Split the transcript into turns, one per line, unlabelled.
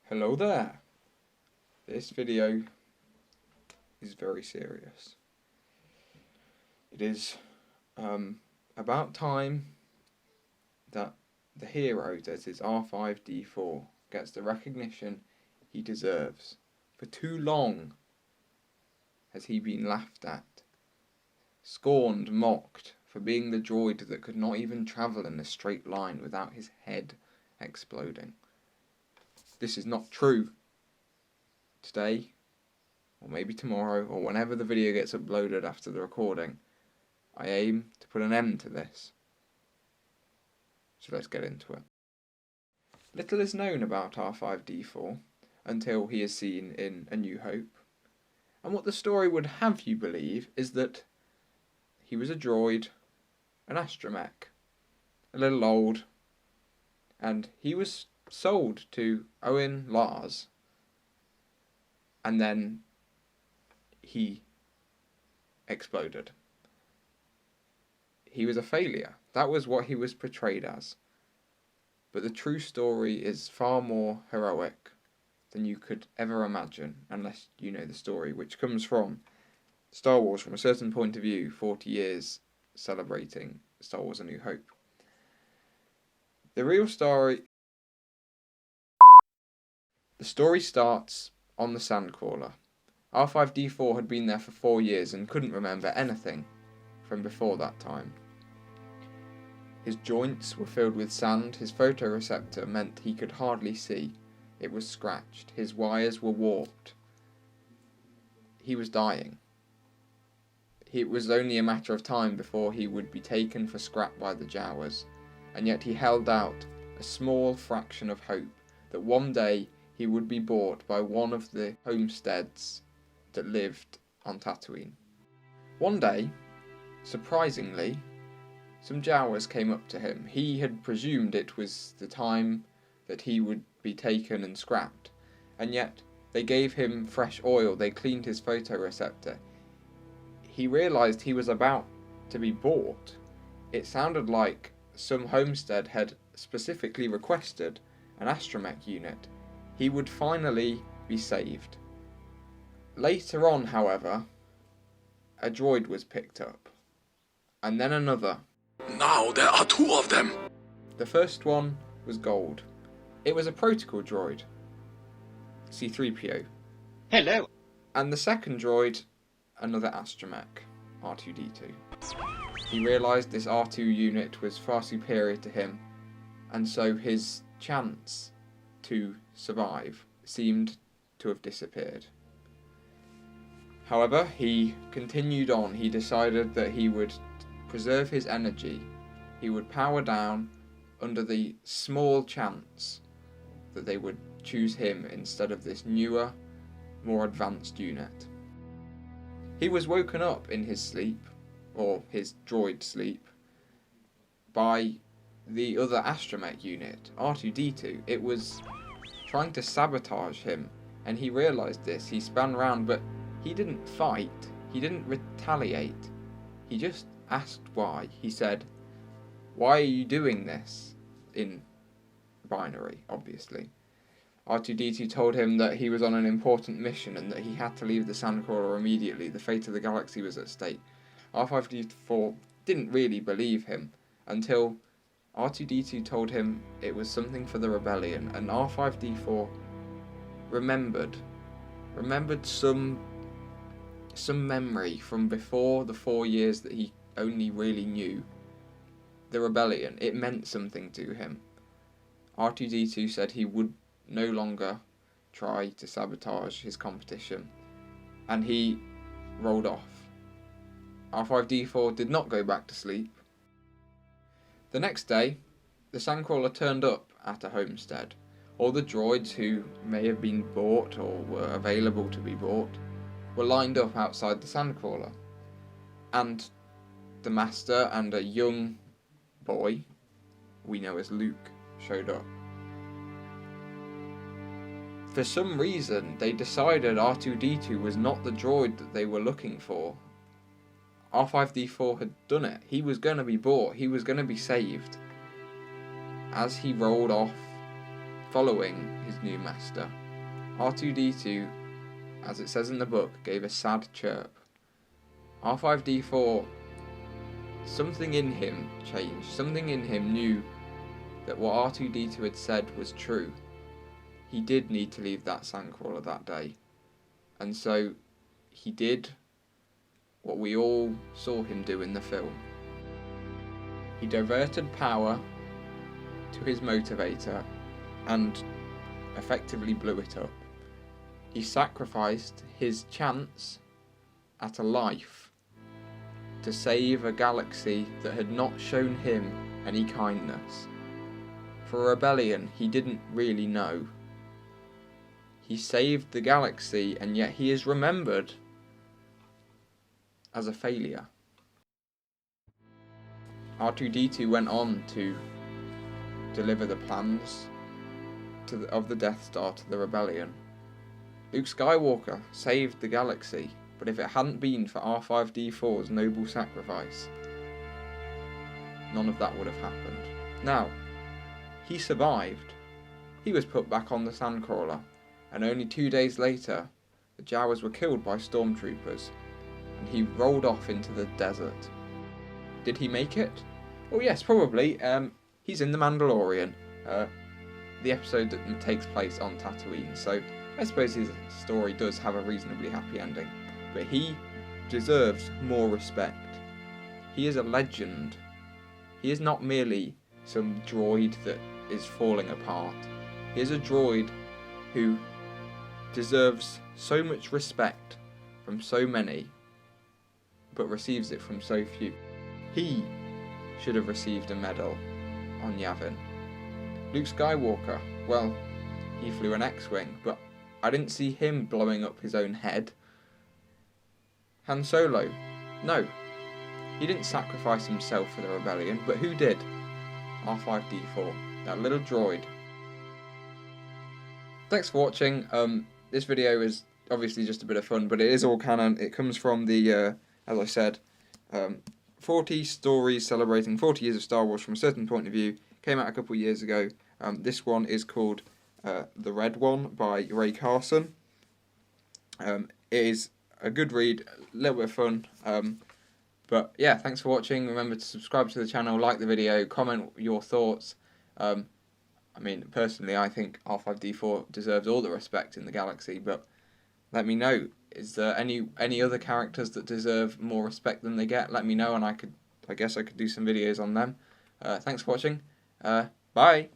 Hello there. This video is very serious. It is about time that the hero, that is R5-D4, gets the recognition he deserves. For too long has he been laughed at, scorned, mocked for being the droid that could not even travel in a straight line without his head exploding. This is not true. Today, or maybe tomorrow, or whenever the video gets uploaded after the recording, I aim to put an end to this. So let's get into it. Little is known about R5-D4 until he is seen in A New Hope, and what the story would have you believe is that he was a droid, an astromech, a little old, and he was sold to Owen Lars, and then he exploded. He was a failure. That was what he was portrayed as. But the true story is far more heroic than you could ever imagine, unless you know the story, which comes from Star Wars from a certain point of view, 40 years celebrating Star Wars A New Hope. The story starts on the Sandcrawler. R5-D4 had been there for 4 years and couldn't remember anything from before that time. His joints were filled with sand, his photoreceptor meant he could hardly see. It was scratched, his wires were warped. He was dying. It was only a matter of time before he would be taken for scrap by the Jawas, and yet he held out a small fraction of hope that one day he would be bought by one of the homesteads that lived on Tatooine. One day, surprisingly, some Jawas came up to him. He had presumed it was the time that he would be taken and scrapped, and yet they gave him fresh oil, they cleaned his photoreceptor. He realised he was about to be bought. It sounded like some homestead had specifically requested an astromech unit. He would finally be saved. Later on, however, a droid was picked up, and then another.
Now there are 2 of them.
The first one was gold. It was a protocol droid, C-3PO.
Hello.
And the second droid, another astromech, R2-D2. He realised this R2 unit was far superior to him, and so his chance to survive seemed to have disappeared. However, he continued on. He decided that he would preserve his energy. He would power down under the small chance that they would choose him instead of this newer, more advanced unit. He was woken up in his sleep, or his droid sleep, by the other astromech unit, R2-D2. It was trying to sabotage him, and he realised this. He spun round, but he didn't fight. He didn't retaliate. He just asked why. He said, "Why are you doing this?" in binary, obviously. R2-D2 told him that he was on an important mission and that he had to leave the Sandcrawler immediately. The fate of the galaxy was at stake. R5-D4 didn't really believe him until R2-D2 told him it was something for the rebellion, and R5-D4 remembered some memory from before the 4 years that he only really knew the rebellion. It meant something to him. R2-D2 said he would no longer try to sabotage his competition, and he rolled off. R5-D4 did not go back to sleep. The next day, the Sandcrawler turned up at a homestead. All the droids who may have been bought or were available to be bought were lined up outside the Sandcrawler, and the Master and a young boy, we know as Luke, showed up. For some reason, they decided R2-D2 was not the droid that they were looking for. R5-D4 had done it. He was going to be bought. He was going to be saved. As he rolled off following his new master, R2-D2, as it says in the book, gave a sad chirp. R5-D4, something in him changed. Something in him knew that what R2-D2 had said was true. He did need to leave that sandcrawler that day. And so he did what we all saw him do in the film. He diverted power to his motivator and effectively blew it up. He sacrificed his chance at a life to save a galaxy that had not shown him any kindness. For a rebellion he didn't really know. He saved the galaxy, and yet he is remembered as a failure. R2-D2 went on to deliver the plans of the Death Star to the rebellion. Luke Skywalker saved the galaxy, but if it hadn't been for R5-D4's noble sacrifice, none of that would have happened. Now, he survived. He was put back on the sandcrawler, and only 2 days later, the Jawas were killed by stormtroopers, and he rolled off into the desert. Did he make it? Well, yes, probably. He's in The Mandalorian, the episode that takes place on Tatooine, so I suppose his story does have a reasonably happy ending. But he deserves more respect. He is a legend. He is not merely some droid that is falling apart. He is a droid who deserves so much respect from so many, but receives it from so few. He should have received a medal on Yavin. Luke Skywalker, well, he flew an X-Wing, but I didn't see him blowing up his own head. Han Solo, no. He didn't sacrifice himself for the rebellion, but who did? R5-D4, that little droid. Thanks for watching. This video is obviously just a bit of fun, but it is all canon. It comes from the, as I said, 40 stories celebrating 40 years of Star Wars from a certain point of view. Came out a couple of years ago. This one is called The Red One by Ray Carson. It is a good read, a little bit of fun. But yeah, thanks for watching. Remember to subscribe to the channel, like the video, comment your thoughts. I mean, personally, I think R5-D4 deserves all the respect in the galaxy, but let me know. Is there any other characters that deserve more respect than they get? Let me know, and I guess I could do some videos on them. Thanks for watching. Bye.